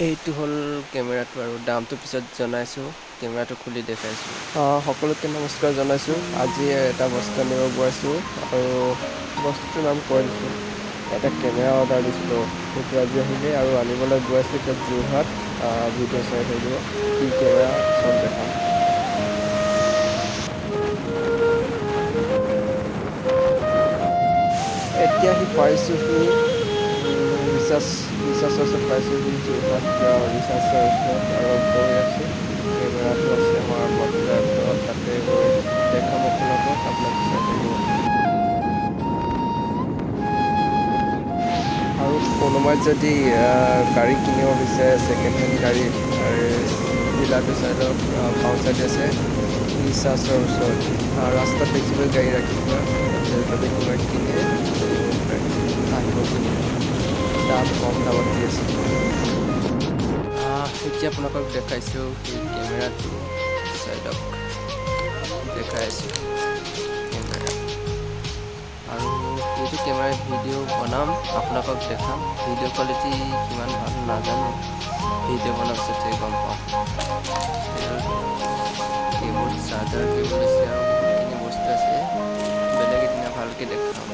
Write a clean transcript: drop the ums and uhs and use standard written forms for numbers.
এইটো হ'ল কেমেৰাটো আৰু দামটো পিছত জনাইছোঁ। কেমেৰাটো খুলি দেখাইছোঁ। সকলোকে নমস্কাৰ জনাইছোঁ। আজি এটা বস্তু আনিব গৈছোঁ আৰু বস্তুটোৰ নাম কৈ দিছোঁ। এটা কেমেৰা অৰ্ডাৰ দিছিলোঁ, সেইটো আজি আহিলে আৰু আনিবলৈ গৈ আছোঁ এতিয়া যোৰহাট। ভিডিঅ' চাই থাকিব, কি কেমেৰা চব দেখাম। এতিয়া আহি পাইছোঁহি ৰিচাৰ্জৰ ওচৰত পাইছোঁহি। যোৰহাট ৰিচাৰ্জৰ ওচৰত আৰু গৈ আছোঁ। কেমেৰাটো আছে আমাৰ বটলৰ তাতে গৈ দেখাম আপোনালোকক, আপোনালোকে চাই থাকিব। আৰু কোনোবাই যদি গাড়ী কিনিব বিচাৰে, ছেকেণ্ড হেণ্ড গাড়ী, ডিলাৰটো চাই লওক, বাওঁ চাইডে আছে ৰিচাৰ্জৰ ওচৰত। ৰাস্তাত দেখিবই গাড়ী ৰাখি থোৱা, যদি কোনোবাই কিনে আহিব কিনিব। দাম কম দামত দি আছে। এতিয়া আপোনালোকক দেখাইছোঁ সেই কেমেৰাটো, চাই লওক দেখাই আছোঁ কেমেৰা। আৰু এইটো কেমেৰাই ভিডিঅ' বনাম, আপোনালোকক দেখাম। ভিডিঅ' কোৱালিটি কিমান ভাল নাজানো, ভিডিঅ' বনোৱাৰ পিছতহে গম পাম। কেবুল, চাৰ্জাৰ কেবুল আছে আৰু বহুতখিনি বস্তু আছে। বেলেগ এদিনা ভালকৈ দেখাম।